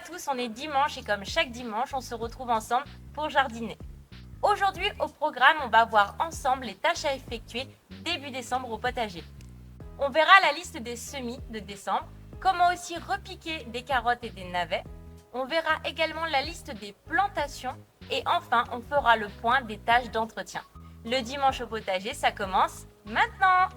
tous, on est dimanche et comme chaque dimanche, on se retrouve ensemble pour jardiner. Aujourd'hui, au programme, on va voir ensemble les tâches à effectuer début décembre au potager. On verra la liste des semis de décembre, comment aussi repiquer des carottes et des navets. On verra également la liste des plantations et enfin, on fera le point des tâches d'entretien. Le dimanche au potager, ça commence maintenant!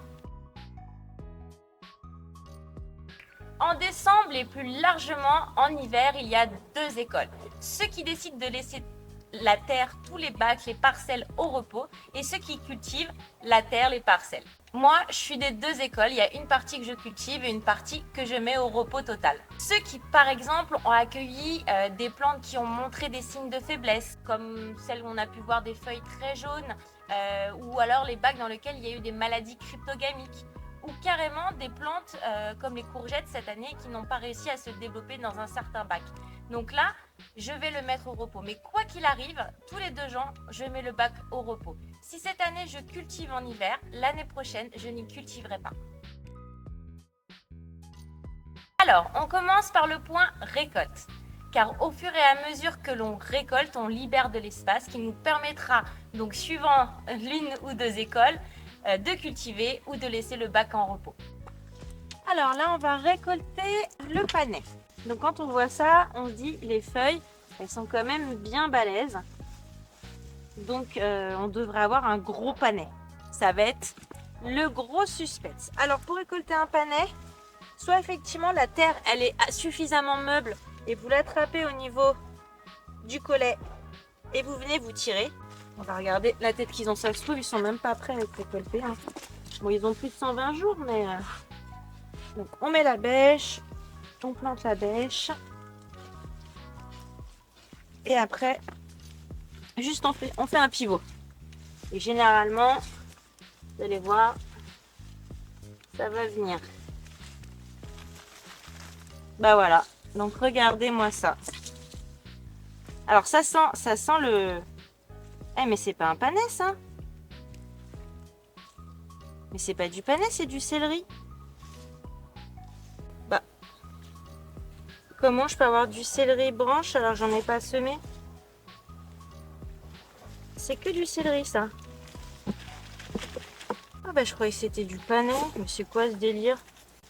En décembre et plus largement en hiver, il y a deux écoles. Ceux qui décident de laisser la terre, tous les bacs, les parcelles au repos et ceux qui cultivent la terre, les parcelles. Moi, je suis des deux écoles. Il y a une partie que je cultive et une partie que je mets au repos total. Ceux qui, par exemple, ont accueilli des plantes qui ont montré des signes de faiblesse, comme celles où on a pu voir des feuilles très jaunes, ou alors les bacs dans lesquels il y a eu des maladies cryptogamiques, ou carrément des plantes comme les courgettes cette année qui n'ont pas réussi à se développer dans un certain bac. Donc là, je vais le mettre au repos. Mais quoi qu'il arrive, tous les 2 ans, je mets le bac au repos. Si cette année, je cultive en hiver, l'année prochaine, je n'y cultiverai pas. Alors, on commence par le point récolte. Car au fur et à mesure que l'on récolte, on libère de l'espace qui nous permettra, donc suivant l'une ou deux écoles, de cultiver ou de laisser le bac en repos. Alors là, on va récolter le panais. Donc quand on voit ça, on se dit les feuilles, elles sont quand même bien balèzes. Donc on devrait avoir un gros panais. Ça va être le gros suspense. Alors pour récolter un panais, soit effectivement la terre, elle est suffisamment meuble et vous l'attrapez au niveau du collet et vous venez vous tirer. On va regarder la tête qu'ils ont, ça se trouve, ils sont même pas prêts à être récoltés. Hein. Bon, ils ont plus de 120 jours, mais... Donc, on met la bêche, on plante la bêche. Et après, juste on fait un pivot. Et généralement, vous allez voir, ça va venir. Bah voilà. Donc, regardez-moi ça. Alors, ça sent le... Eh, mais c'est pas un panais, ça. Mais c'est pas du panais, c'est du céleri. Bah, comment je peux avoir du céleri branche alors j'en ai pas semé? C'est que du céleri, ça. Ah bah je croyais que c'était du panais. Mais c'est quoi ce délire?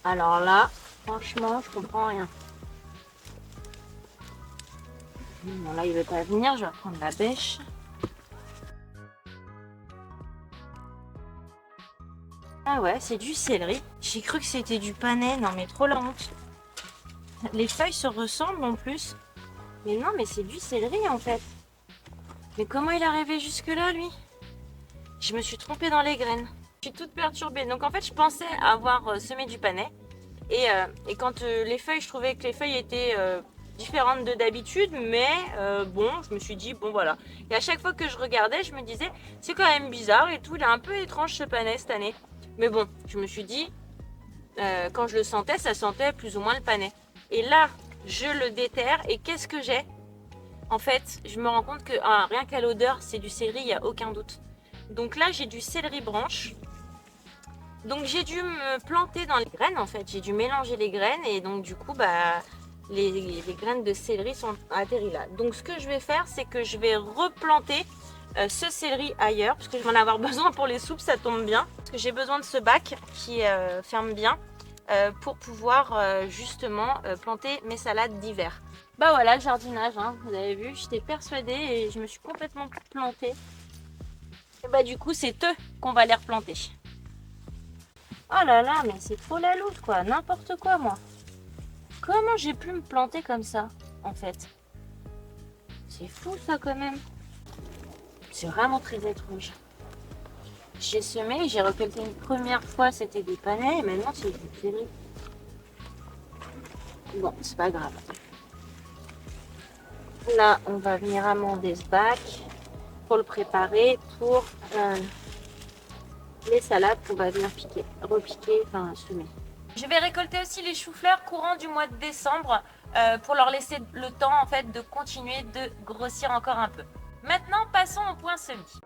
Alors là, franchement, je comprends rien. Bon là, il veut pas venir, je vais prendre la bêche. Ah ouais, c'est du céleri. J'ai cru que c'était du panais. Non mais trop la honte. Les feuilles se ressemblent en plus. Mais non, mais c'est du céleri en fait. Mais comment il est arrivé jusque là, lui? Je me suis trompée dans les graines. Je suis toute perturbée. Donc en fait, je pensais avoir semé du panais. Et quand les feuilles, je trouvais que les feuilles étaient différentes de d'habitude. Mais bon, je me suis dit, bon voilà. Et à chaque fois que je regardais, je me disais, c'est quand même bizarre et tout. Il est un peu étrange ce panais cette année. Mais bon, je me suis dit, quand je le sentais, ça sentait plus ou moins le panais. Et là, je le déterre. Et qu'est-ce que j'ai? En fait, je me rends compte que rien qu'à l'odeur, c'est du céleri, il n'y a aucun doute. Donc là, j'ai du céleri branche. Donc j'ai dû me planter dans les graines en fait. J'ai dû mélanger les graines et donc du coup, bah, les graines de céleri sont atterries là. Donc ce que je vais faire, c'est que je vais replanter ce céleri ailleurs parce que je vais en avoir besoin pour les soupes, ça tombe bien. Parce que j'ai besoin de ce bac qui ferme bien pour pouvoir justement planter mes salades d'hiver. Bah voilà le jardinage, hein, vous avez vu, j'étais persuadée et je me suis complètement plantée. Et bah du coup c'est eux qu'on va les replanter. Oh là là, mais c'est trop la louche quoi, n'importe quoi moi. Comment j'ai pu me planter comme ça en fait? C'est fou ça quand même. C'est vraiment très étrange. J'ai semé, j'ai récolté une première fois, c'était des panais et maintenant c'est du céleri. Bon, c'est pas grave. Là, on va venir amender ce bac pour le préparer pour les salades qu'on va venir repiquer, enfin semer. Je vais récolter aussi les choux-fleurs courant du mois de décembre pour leur laisser le temps en fait de continuer de grossir encore un peu. Maintenant, passons au point semis.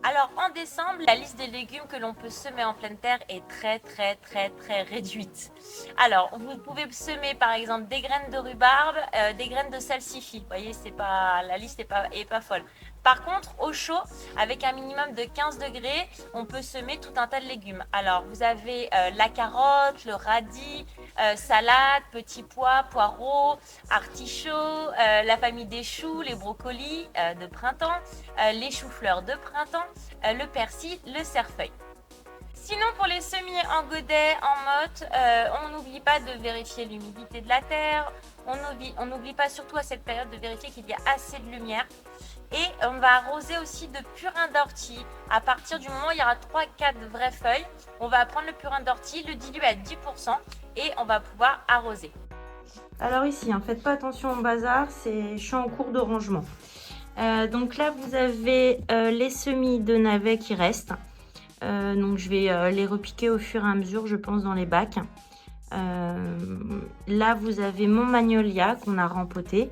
Alors en décembre, la liste des légumes que l'on peut semer en pleine terre est très réduite. Alors vous pouvez semer par exemple des graines de rhubarbe, des graines de salsifis. Vous voyez, c'est pas, la liste est pas folle. Par contre, au chaud, avec un minimum de 15 degrés, on peut semer tout un tas de légumes. Alors vous avez la carotte, le radis, salade, petits pois, poireaux, artichauts, la famille des choux, les brocolis de printemps, les choux-fleurs de printemps, le persil, le cerfeuil. Sinon, pour les semis en godet, en motte, on n'oublie pas de vérifier l'humidité de la terre. On n'oublie pas surtout à cette période de vérifier qu'il y a assez de lumière. Et on va arroser aussi de purin d'ortie. À partir du moment où il y aura 3-4 vraies feuilles, on va prendre le purin d'ortie, le diluer à 10% et on va pouvoir arroser. Alors ici, faites pas attention au bazar, je suis en cours de rangement. Donc là, vous avez les semis de navets qui restent. Donc je vais les repiquer au fur et à mesure, je pense, dans les bacs. Là, vous avez mon magnolia qu'on a rempoté.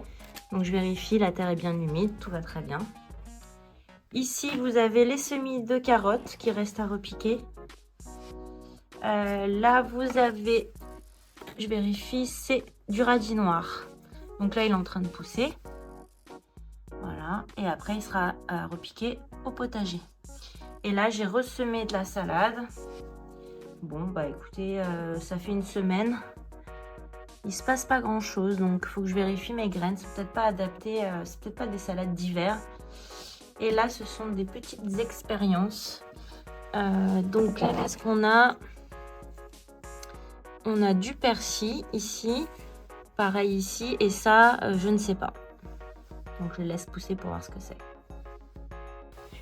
Donc je vérifie, la terre est bien humide, tout va très bien. Ici, vous avez les semis de carottes qui restent à repiquer. Là, vous avez, je vérifie, c'est du radis noir. Donc là, il est en train de pousser. Voilà, et après, il sera repiqué au potager. Et là, j'ai ressemé de la salade. Bon, bah écoutez, ça fait une semaine. Il se passe pas grand chose, donc il faut que je vérifie mes graines. C'est peut-être pas adapté, c'est peut-être pas des salades d'hiver. Et là, ce sont des petites expériences. Donc là, qu'est-ce qu'on a? On a du persil ici, pareil ici, et ça, je ne sais pas. Donc je laisse pousser pour voir ce que c'est.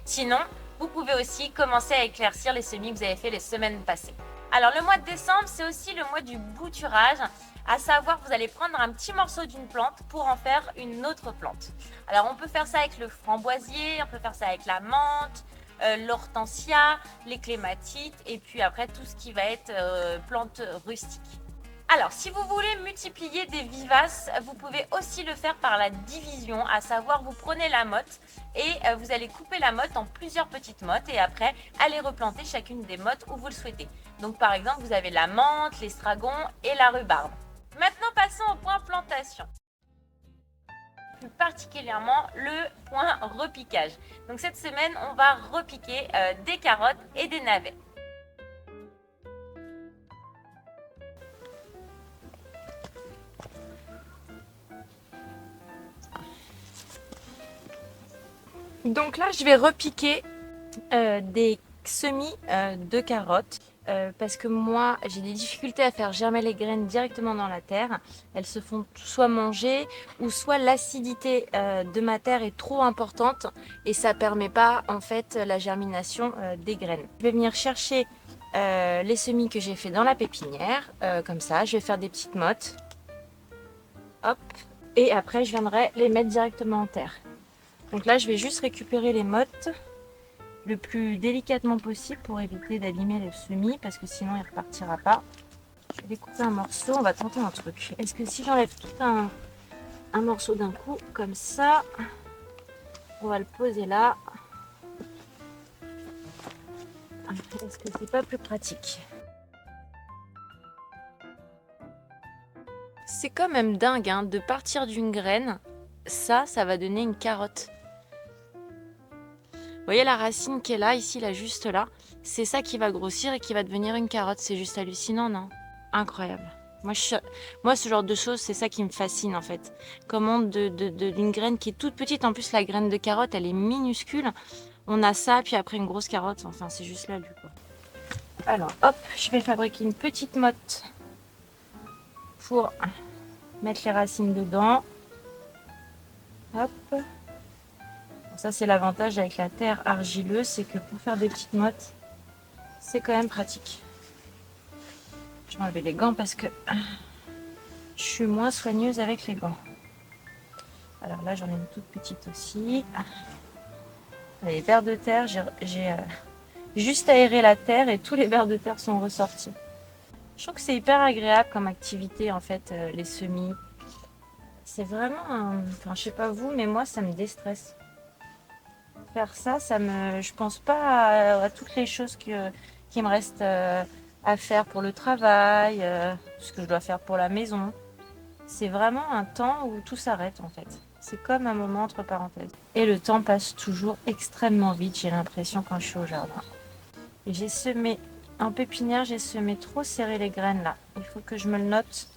Sinon, vous pouvez aussi commencer à éclaircir les semis que vous avez fait les semaines passées. Alors le mois de décembre, c'est aussi le mois du bouturage, à savoir vous allez prendre un petit morceau d'une plante pour en faire une autre plante. Alors on peut faire ça avec le framboisier, on peut faire ça avec la menthe, l'hortensia, les clématites et puis après tout ce qui va être plantes rustiques. Alors, si vous voulez multiplier des vivaces, vous pouvez aussi le faire par la division, à savoir vous prenez la motte et vous allez couper la motte en plusieurs petites mottes et après, allez replanter chacune des mottes où vous le souhaitez. Donc par exemple, vous avez la menthe, l'estragon et la rhubarbe. Maintenant, passons au point plantation. Plus particulièrement le point repiquage. Donc cette semaine, on va repiquer des carottes et des navets. Donc là, je vais repiquer des semis de carottes parce que moi, j'ai des difficultés à faire germer les graines directement dans la terre. Elles se font soit manger ou soit l'acidité de ma terre est trop importante et ça permet pas en fait la germination des graines. Je vais venir chercher les semis que j'ai fait dans la pépinière, comme ça. Je vais faire des petites mottes. Hop. Et après, je viendrai les mettre directement en terre. Donc là, je vais juste récupérer les mottes le plus délicatement possible pour éviter d'abîmer le semis parce que sinon il ne repartira pas. Je vais découper un morceau, on va tenter un truc. Est-ce que si j'enlève tout un morceau d'un coup, comme ça, on va le poser là. Est-ce que c'est pas plus pratique? C'est quand même dingue hein, de partir d'une graine, ça va donner une carotte. Vous voyez la racine qui est là, ici, là, juste là. C'est ça qui va grossir et qui va devenir une carotte. C'est juste hallucinant, non? Incroyable. Moi, ce genre de choses, c'est ça qui me fascine, en fait. Comment d'une graine qui est toute petite, en plus, la graine de carotte, elle est minuscule. On a ça, puis après une grosse carotte. Enfin, c'est juste la vue, quoi. Alors, hop, je vais fabriquer une petite motte pour mettre les racines dedans. Hop. Ça, c'est l'avantage avec la terre argileuse, c'est que pour faire des petites mottes, c'est quand même pratique. Je vais enlever les gants parce que je suis moins soigneuse avec les gants. Alors là, j'en ai une toute petite aussi. Les vers de terre, j'ai juste aéré la terre et tous les vers de terre sont ressortis. Je trouve que c'est hyper agréable comme activité, en fait, les semis. C'est vraiment, enfin, je sais pas vous, mais moi, ça me déstresse. faire ça, je pense pas à toutes les choses qui me restent à faire pour le travail, ce que je dois faire pour la maison. C'est vraiment un temps où tout s'arrête en fait. C'est comme un moment entre parenthèses. Et le temps passe toujours extrêmement vite, j'ai l'impression, quand je suis au jardin. Et j'ai semé, en pépinière, j'ai semé trop serré les graines là. Il faut que je me le note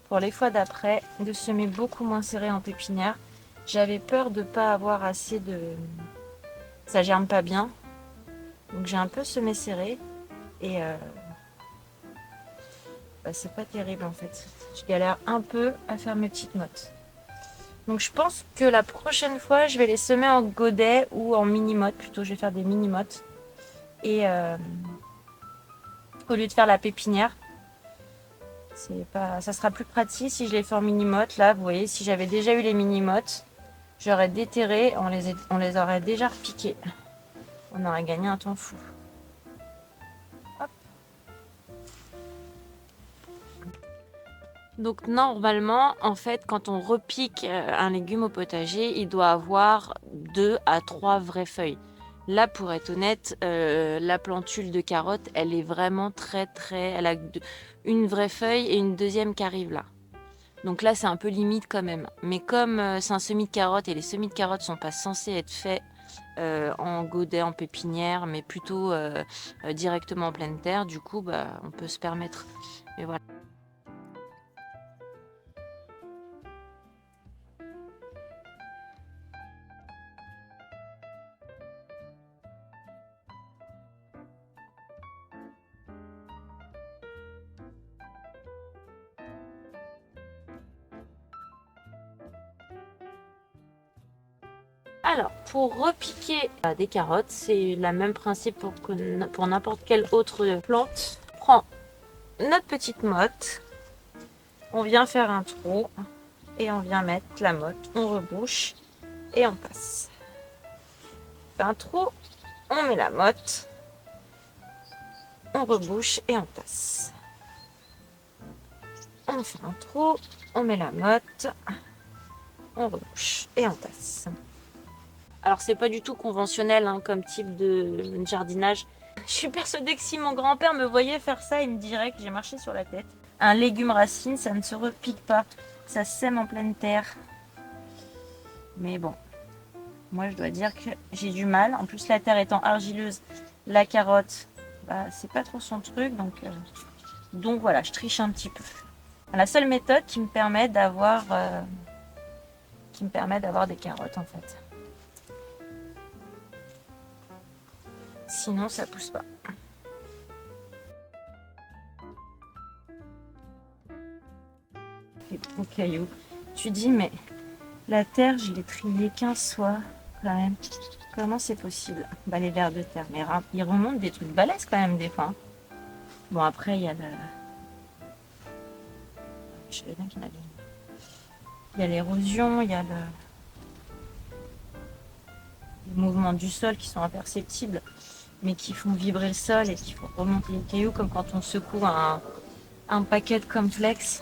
pour les fois d'après, de semer beaucoup moins serré en pépinière. J'avais peur de ne pas avoir assez de... Ça germe pas bien. Donc j'ai un peu semé serré. Et c'est pas terrible en fait. Je galère un peu à faire mes petites mottes. Donc je pense que la prochaine fois, je vais les semer en godet ou en mini-motte. Plutôt, je vais faire des mini-mottes. Et au lieu de faire la pépinière, ça sera plus pratique si je les fais en mini-motte. Là, vous voyez, si j'avais déjà eu les mini-mottes, j'aurais déterré, on les aurait déjà repiquées. On aurait gagné un temps fou. Hop. Donc normalement, en fait, quand on repique un légume au potager, il doit avoir 2 à 3 vraies feuilles. Là, pour être honnête, la plantule de carotte, elle est vraiment très. Elle a une vraie feuille et une deuxième qui arrive là. Donc là, c'est un peu limite quand même. Mais comme c'est un semis de carottes et les semis de carottes sont pas censés être faits en godet, en pépinière, mais plutôt directement en pleine terre, du coup, on peut se permettre. Mais voilà. Alors, pour repiquer des carottes, c'est le même principe pour n'importe quelle autre plante. On prend notre petite motte, on vient faire un trou et on vient mettre la motte, on rebouche et on passe. On fait un trou, on met la motte, on rebouche et on passe. On fait un trou, on met la motte, on rebouche et on passe. Alors c'est pas du tout conventionnel comme type de jardinage. Je suis persuadée que si mon grand-père me voyait faire ça, il me dirait que j'ai marché sur la tête. Un légume racine, ça ne se repique pas. Ça sème en pleine terre. Mais bon, moi je dois dire que j'ai du mal. En plus la terre étant argileuse, la carotte, c'est pas trop son truc. Donc voilà, je triche un petit peu. La seule méthode qui me permet d'avoir des carottes en fait. Sinon, ça pousse pas. Les gros cailloux. Tu dis, mais la terre, je l'ai triée 15 fois quand même. Comment c'est possible? Les vers de terre. Mais ils remontent des trucs balèzes quand même des fois. Bon, après, il y a je savais bien qu'il y en avait. Il y a l'érosion, il y a les mouvements du sol qui sont imperceptibles, mais qui font vibrer le sol et qui font remonter les cailloux, comme quand on secoue un paquet de cornflakes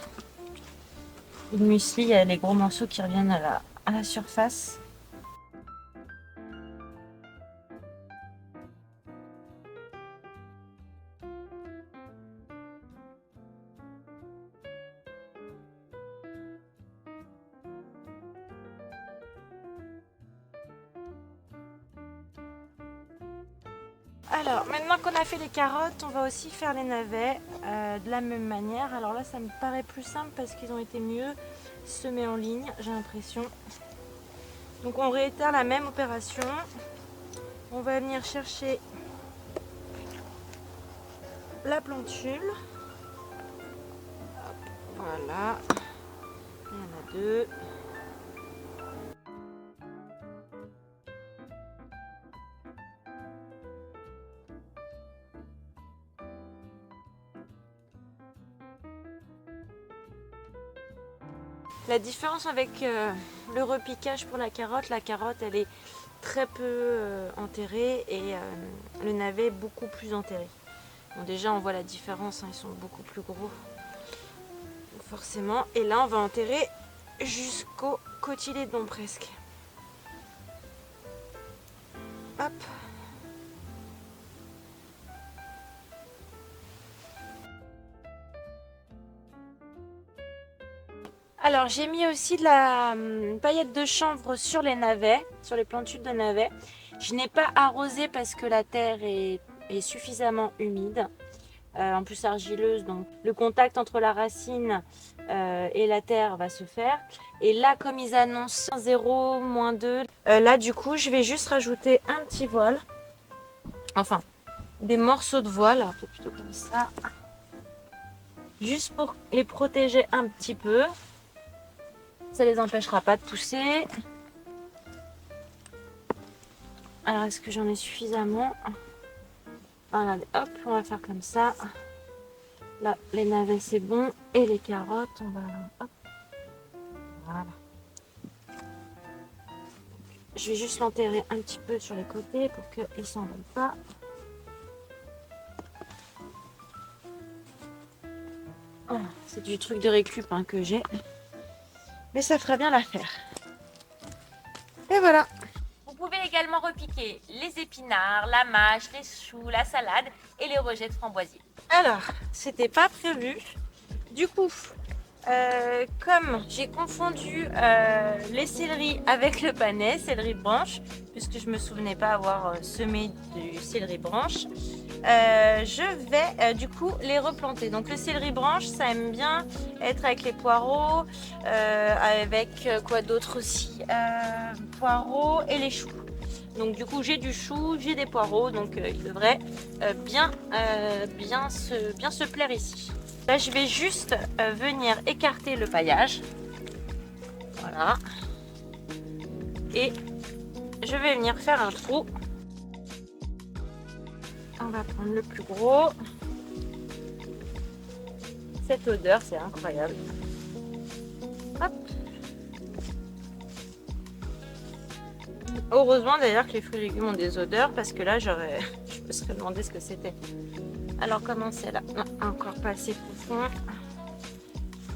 ou de muesli, il y a les gros morceaux qui reviennent à la surface. Alors, maintenant qu'on a fait les carottes, on va aussi faire les navets de la même manière. Alors là, ça me paraît plus simple parce qu'ils ont été mieux semés en ligne, j'ai l'impression. Donc on réitère la même opération. On va venir chercher la plantule. Hop, voilà. Il y en a 2. La différence avec le repiquage pour la carotte elle est très peu enterrée et le navet beaucoup plus enterré. Bon, déjà on voit la différence, ils sont beaucoup plus gros forcément. Et là on va enterrer jusqu'au cotylédon presque. Hop. Alors j'ai mis aussi de la paillette de chanvre sur les navets, sur les plantules de navets. Je n'ai pas arrosé parce que la terre est suffisamment humide. En plus argileuse, donc le contact entre la racine et la terre va se faire. Et là, comme ils annoncent 0, -2, là du coup je vais juste rajouter un petit voile, enfin des morceaux de voile, plutôt comme ça, juste pour les protéger un petit peu. Ça les empêchera pas de pousser. Alors est-ce que j'en ai suffisamment? Voilà, hop, on va faire comme ça. Là, les navets, c'est bon. Et les carottes, on va... Hop. Voilà. Je vais juste l'enterrer un petit peu sur les côtés pour qu'ils ne s'envolent pas. Oh, c'est du truc de récup hein, que j'ai. Mais ça ferait bien l'affaire. Et voilà. Vous pouvez également repiquer les épinards, la mâche, les choux, la salade et les rejets de framboisier. Alors, c'était pas prévu. Du coup, comme j'ai confondu les céleris avec le panais, céleri branche, puisque je me souvenais pas avoir semé du céleri branche, je vais du coup les replanter. Donc le céleri branche, ça aime bien être avec les poireaux, avec quoi d'autre aussi, poireaux et les choux. Donc du coup j'ai du chou, j'ai des poireaux, donc il devrait bien se plaire ici. Là je vais juste venir écarter le paillage. Voilà. Et je vais venir faire un trou. On va prendre le plus gros. Cette odeur, c'est incroyable. Hop. Heureusement d'ailleurs que les fruits et légumes ont des odeurs parce que là je me serais demandé ce que c'était. Alors comment c'est là? Non, encore pas assez profond.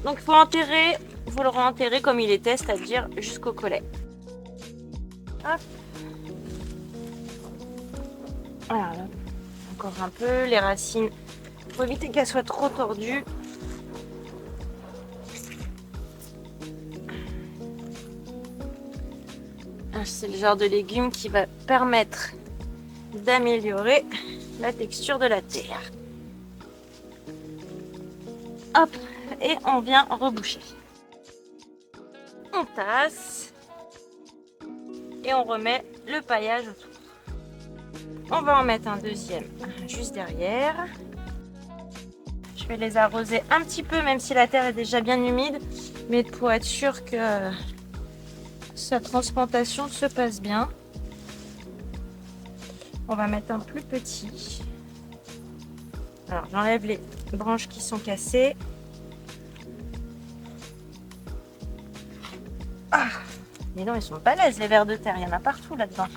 Donc il faut enterrer, vous le renterrer comme il était, c'est-à-dire jusqu'au collet. Hop. Voilà, là. Encore un peu, les racines, il faut éviter qu'elles soient trop tordues. C'est le genre de légumes qui va permettre d'améliorer la texture de la terre. Hop, et on vient reboucher. On tasse et on remet le paillage autour. On va en mettre un deuxième juste derrière. Je vais les arroser un petit peu, même si la terre est déjà bien humide, mais pour être sûr que sa transplantation se passe bien. On va mettre un plus petit. Alors j'enlève les branches qui sont cassées. Ah, mais non, ils sont balèzes les vers de terre, il y en a partout là-dedans.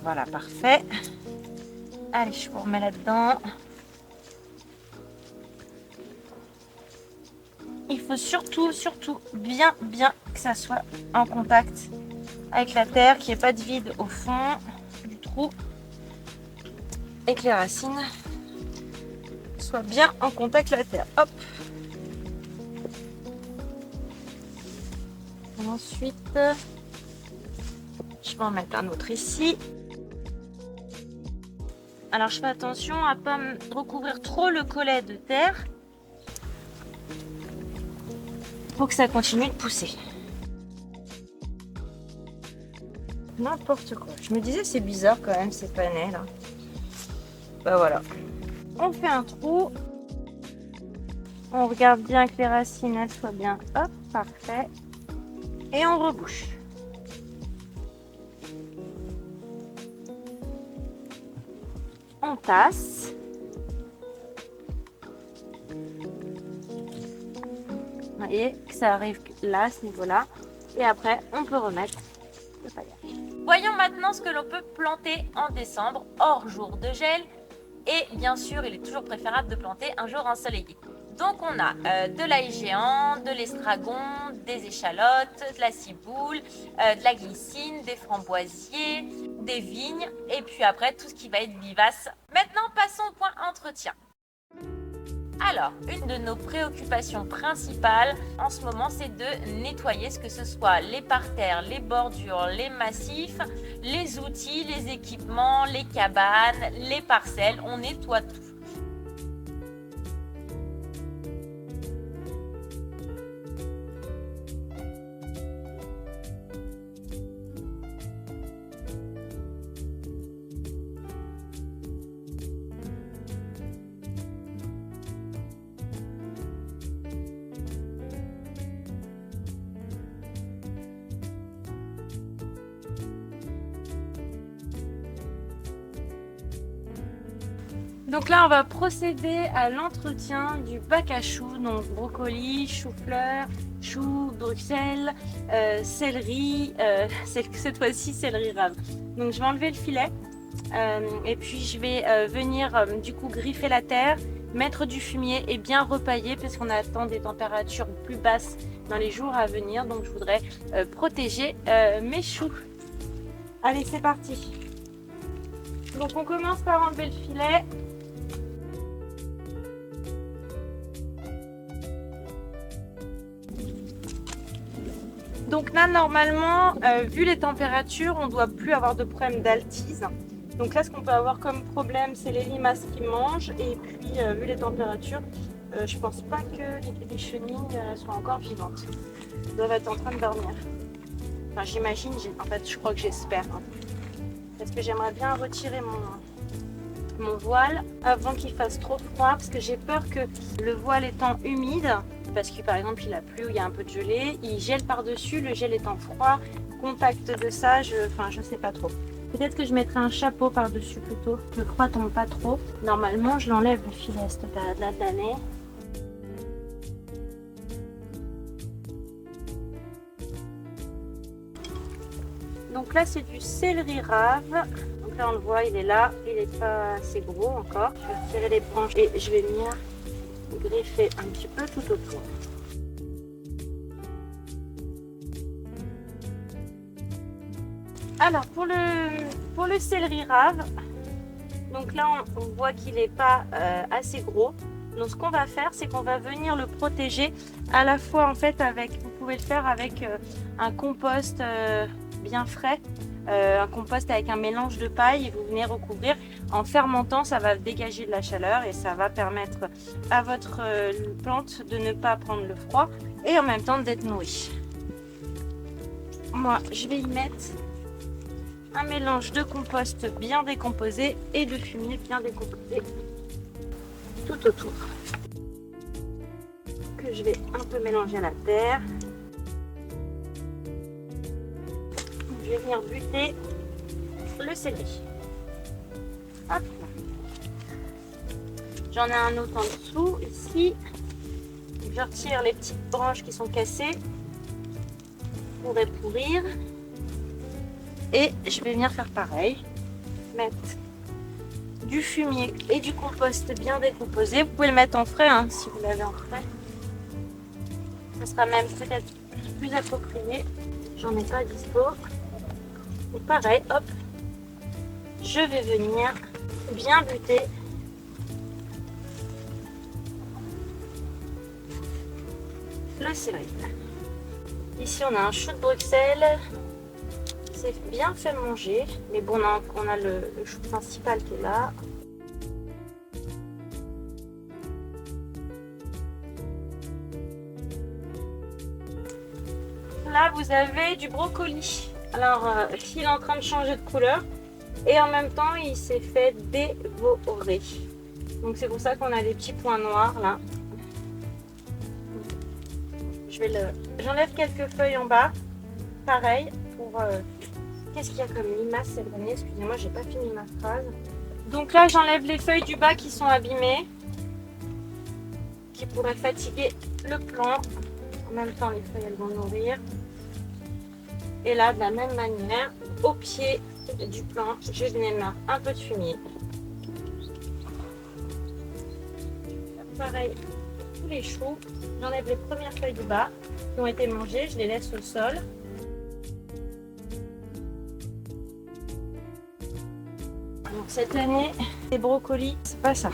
Voilà, parfait. Allez, je vous remets là-dedans. Il faut surtout bien que ça soit en contact avec la terre, qu'il n'y ait pas de vide au fond du trou et que les racines soient bien en contact avec la terre. Hop. Ensuite, je vais en mettre un autre ici. Alors je fais attention à ne pas recouvrir trop le collet de terre pour que ça continue de pousser. N'importe quoi. Je me disais c'est bizarre quand même ces panais là. Bah voilà. On fait un trou. On regarde bien que les racines elles soient bien. Hop, parfait. Et on rebouche. On tasse. Vous voyez que ça arrive là, à ce niveau-là. Et après, on peut remettre le paillage. Voyons maintenant ce que l'on peut planter en décembre, hors jour de gel. Et bien sûr, il est toujours préférable de planter un jour ensoleillé. Donc on a de l'ail géant, de l'estragon, des échalotes, de la ciboule, de la glycine, des framboisiers, des vignes et puis après tout ce qui va être vivace. Maintenant passons au point entretien. Alors, une de nos préoccupations principales en ce moment, c'est de nettoyer, que ce soit les parterres, les bordures, les massifs, les outils, les équipements, les cabanes, les parcelles, on nettoie tout. Donc là, on va procéder à l'entretien du bac à choux, donc brocoli, chou-fleur, chou, Bruxelles, céleri, cette fois-ci céleri rave. Donc je vais enlever le filet et puis je vais venir du coup griffer la terre, mettre du fumier et bien repailler parce qu'on attend des températures plus basses dans les jours à venir. Donc je voudrais protéger mes choux. Allez, c'est parti. Donc on commence par enlever le filet. Donc là, normalement, vu les températures, on ne doit plus avoir de problème d'altise. Donc là, ce qu'on peut avoir comme problème, c'est les limaces qui mangent. Et puis, vu les températures, je pense pas que les chenilles soient encore vivantes. Elles doivent être en train de dormir. Enfin, j'imagine, en fait, je crois que j'espère. Hein. Parce que j'aimerais bien retirer mon voile avant qu'il fasse trop froid. Parce que j'ai peur que le voile étant humide, parce que par exemple il a plu ou il y a un peu de gelée, il gèle par-dessus, le gel étant froid, contact de ça, je sais pas trop. Peut-être que je mettrai un chapeau par-dessus plutôt, que le froid tombe pas trop. Normalement je l'enlève le filet à cette période-là de l'année. Donc là c'est du céleri rave. Donc là on le voit, il est là, il n'est pas assez gros encore. Je vais retirer les branches et je vais venir griffer un petit peu tout autour. Alors pour le céleri rave, donc là on voit qu'il n'est pas assez gros. Donc ce qu'on va faire, c'est qu'on va venir le protéger à la fois en fait avec, vous pouvez le faire avec un compost bien frais. Un compost avec un mélange de paille et vous venez recouvrir. En fermentant, ça va dégager de la chaleur et ça va permettre à votre plante de ne pas prendre le froid et en même temps d'être nourrie. Moi, je vais y mettre un mélange de compost bien décomposé et de fumier bien décomposé tout autour. Que je vais un peu mélanger à la terre. Je vais venir buter le céleri. Hop. J'en ai un autre en dessous ici. Je retire les petites branches qui sont cassées qui pourraient pourrir. Et je vais venir faire pareil. Mettre du fumier et du compost bien décomposé. Vous pouvez le mettre en frais hein, si vous l'avez en frais. Ça sera même peut-être plus approprié. J'en ai pas dispo. Et pareil, hop, je vais venir bien buter le céleri. Ici, on a un chou de Bruxelles. C'est bien fait manger, mais bon, on a le chou principal qui est là. Là, vous avez du brocoli. Alors, il est en train de changer de couleur et en même temps, il s'est fait dévorer. Donc, c'est pour ça qu'on a des petits points noirs là. J'enlève quelques feuilles en bas. Pareil, pour... Qu'est-ce qu'il y a comme limace cette année? Excusez-moi, j'ai pas fini ma phrase. Donc là, j'enlève les feuilles du bas qui sont abîmées, qui pourraient fatiguer le plant. En même temps, les feuilles, elles vont nourrir. Et là, de la même manière, au pied du plant, je vais mettre un peu de fumier. Pareil, tous les choux, j'enlève les premières feuilles du bas qui ont été mangées, je les laisse au sol. Donc cette année, les brocolis, c'est pas ça.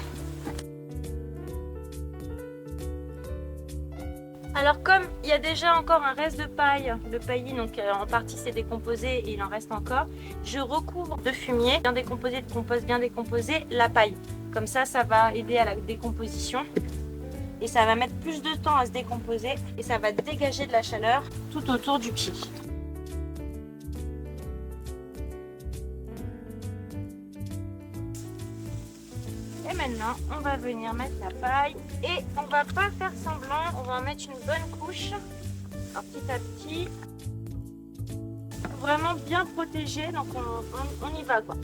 Alors comme il y a déjà encore un reste de paille, le paillis donc en partie s'est décomposé et il en reste encore, je recouvre de fumier, bien décomposé, de compost bien décomposé, la paille. Comme ça va aider à la décomposition et ça va mettre plus de temps à se décomposer et ça va dégager de la chaleur tout autour du pied. Et maintenant, on va venir mettre la paille et on va pas faire semblant, on va en mettre une bonne couche. Alors petit à petit, pour vraiment bien protéger, donc on y va quoi.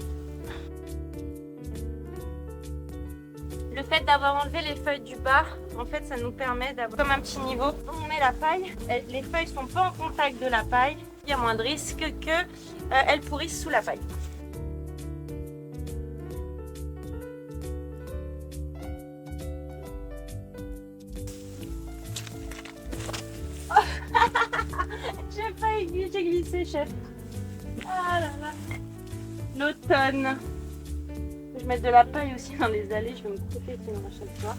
Le fait d'avoir enlevé les feuilles du bas, en fait ça nous permet d'avoir comme un petit niveau. On met la paille, les feuilles sont pas en contact de la paille, il y a moins de risque qu'elles pourrissent sous la paille. J'ai glissé, chef. Ah là là. L'automne. Je vais mettre de la paille aussi dans les allées. Je vais me couper sinon à chaque fois.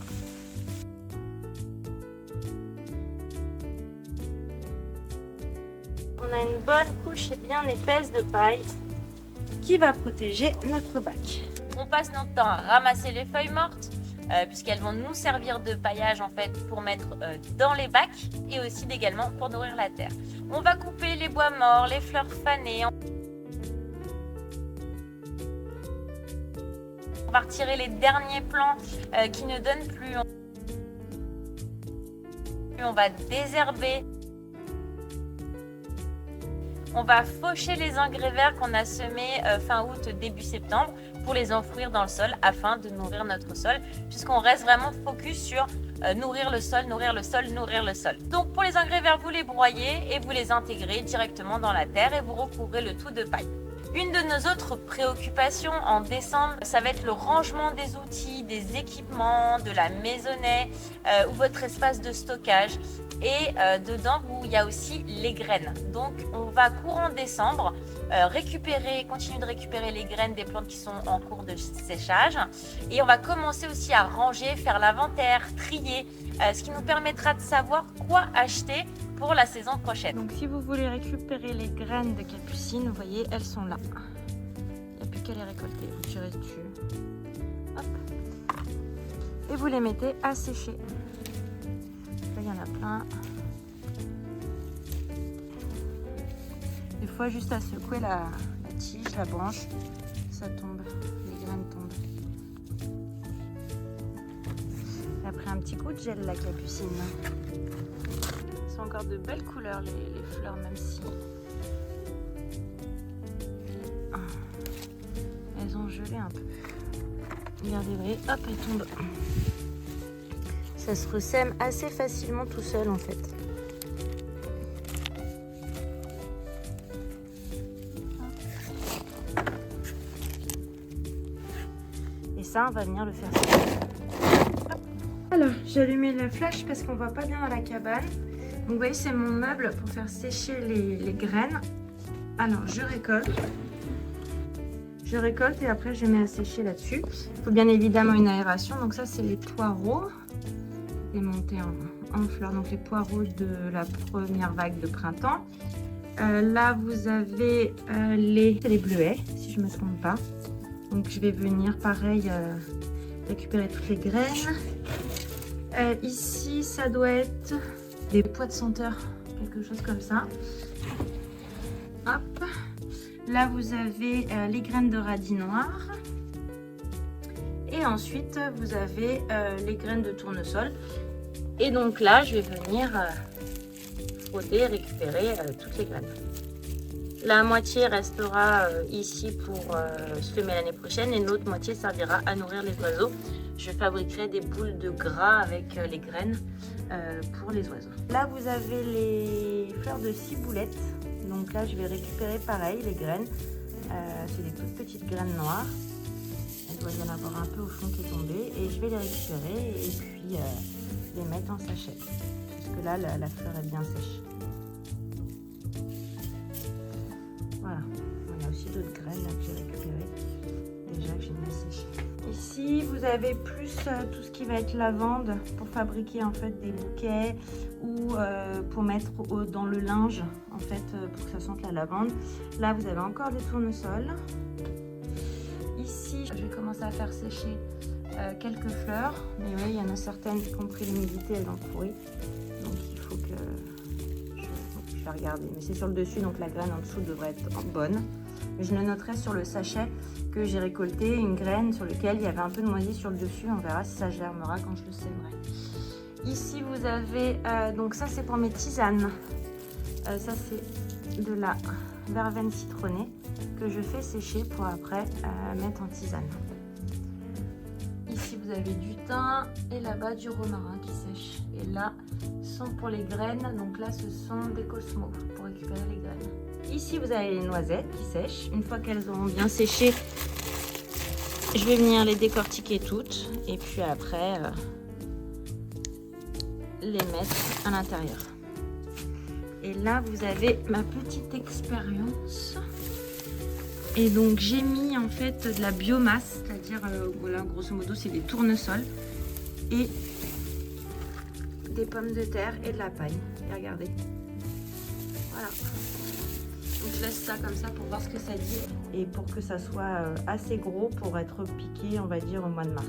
On a une bonne couche bien épaisse de paille qui va protéger notre bac. On passe notre temps à ramasser les feuilles mortes puisqu'elles vont nous servir de paillage en fait pour mettre dans les bacs et aussi également pour nourrir la terre. On va couper les bois morts, les fleurs fanées. On va retirer les derniers plants qui ne donnent plus. On va désherber. On va faucher les engrais verts qu'on a semés fin août, début septembre pour les enfouir dans le sol afin de nourrir notre sol puisqu'on reste vraiment focus sur nourrir le sol, nourrir le sol, nourrir le sol. Donc pour les engrais verts, vous les broyez et vous les intégrez directement dans la terre et vous recouvrez le tout de paille. Une de nos autres préoccupations en décembre, ça va être le rangement des outils, des équipements, de la maisonnée ou votre espace de stockage. Et dedans, il y a aussi les graines. Donc, on va courant décembre continuer de récupérer les graines des plantes qui sont en cours de séchage. Et on va commencer aussi à ranger, faire l'inventaire, trier, ce qui nous permettra de savoir quoi acheter pour la saison prochaine. Donc si vous voulez récupérer les graines de capucine, vous voyez, elles sont là. Il n'y a plus qu'à les récolter. Vous tirez dessus. Hop. Et vous les mettez à sécher. Là, il y en a plein. Des fois, juste à secouer la tige, la branche, ça tombe. Les graines tombent. Elle a pris un petit coup de gel, la capucine. Elles sont encore de belles couleurs, les fleurs, même si elles ont gelé un peu. Regardez, vous voyez, hop, elles tombent. Ça se ressème assez facilement tout seul en fait. Et ça, on va venir le faire sécher. Alors, j'ai allumé le flash parce qu'on voit pas bien dans la cabane. Donc vous voyez, c'est mon meuble pour faire sécher les graines. Alors, je récolte et après je mets à sécher là-dessus. Il faut bien évidemment une aération. Donc ça, c'est les poireaux démontés en fleurs. Donc les poireaux de la première vague de printemps. Là, vous avez les bleuets, si je ne me trompe pas. Donc je vais venir, pareil, récupérer toutes les graines. Ici, ça doit être des pois de senteur, quelque chose comme ça. Hop. Là, vous avez les graines de radis noir. Et ensuite, vous avez les graines de tournesol. Et donc là, je vais venir frotter et récupérer toutes les graines. La moitié restera ici pour semer l'année prochaine et l'autre moitié servira à nourrir les oiseaux. Je fabriquerai des boules de gras avec les graines pour les oiseaux. Là, vous avez les fleurs de ciboulette. Donc là, je vais récupérer pareil les graines. C'est des toutes petites graines noires. Il doit y en avoir un peu au fond qui est tombé. Et je vais les récupérer et puis les mettre en sachet. Parce que là, la fleur est bien sèche. Voilà. On a aussi d'autres graines là, que j'ai récupérées. Déjà que j'ai mis sécher. Ici, vous avez plus tout ce qui va être lavande pour fabriquer en fait des bouquets ou pour mettre dans le linge en fait pour que ça sente la lavande. Là, vous avez encore des tournesols. Ici, je vais commencer à faire sécher quelques fleurs. Mais oui, il y en a certaines qui ont pris l'humidité, elles ont pourri. Donc il faut que je vais regarder. Mais c'est sur le dessus, donc la graine en dessous devrait être bonne. Mais je le noterai sur le sachet que j'ai récolté une graine sur laquelle il y avait un peu de moisi sur le dessus. On verra si ça germera quand je le sèmerai. Ici, vous avez, donc ça c'est pour mes tisanes. Ça c'est de la verveine citronnée que je fais sécher pour après mettre en tisane. Ici, vous avez du thym et là-bas du romarin qui sèche. Et là, sont pour les graines. Donc là, ce sont des cosmos pour récupérer les graines. Ici, vous avez les noisettes qui sèchent. Une fois qu'elles auront bien séché, je vais venir les décortiquer toutes. Et puis après, les mettre à l'intérieur. Et là, vous avez ma petite expérience. Et donc, j'ai mis en fait de la biomasse, c'est-à-dire, voilà, grosso modo, c'est des tournesols et des pommes de terre et de la paille. Et regardez. Voilà. Donc, je laisse ça comme ça pour voir ce que ça dit et pour que ça soit assez gros pour être piqué, on va dire, au mois de mars.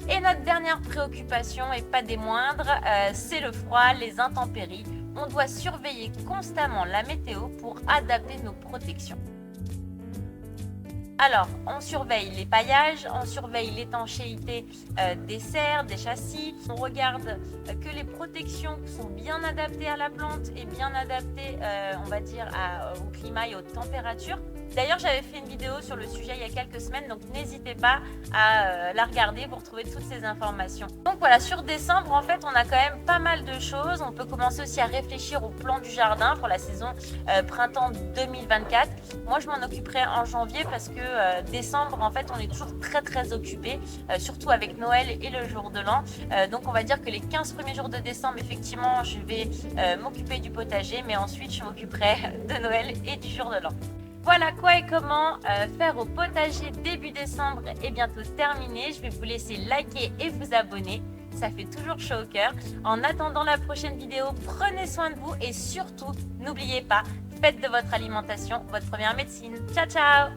Et notre dernière préoccupation, et pas des moindres, c'est le froid, les intempéries. On doit surveiller constamment la météo pour adapter nos protections. Alors, on surveille les paillages, on surveille l'étanchéité des serres, des châssis. On regarde que les protections sont bien adaptées à la plante et bien adaptées, on va dire, au climat et aux températures. D'ailleurs, j'avais fait une vidéo sur le sujet il y a quelques semaines, donc n'hésitez pas à la regarder pour trouver toutes ces informations. Donc voilà, sur décembre, en fait, on a quand même pas mal de choses. On peut commencer aussi à réfléchir au plan du jardin pour la saison printemps 2024. Moi, je m'en occuperai en janvier parce que décembre, en fait, on est toujours très occupé, surtout avec Noël et le jour de l'an. Donc, on va dire que les 15 premiers jours de décembre, effectivement, je vais m'occuper du potager, mais ensuite, je m'occuperai de Noël et du jour de l'an. Voilà quoi et comment faire au potager début décembre est bientôt terminé. Je vais vous laisser liker et vous abonner. Ça fait toujours chaud au cœur. En attendant la prochaine vidéo, prenez soin de vous et surtout, n'oubliez pas, faites de votre alimentation votre première médecine. Ciao, ciao!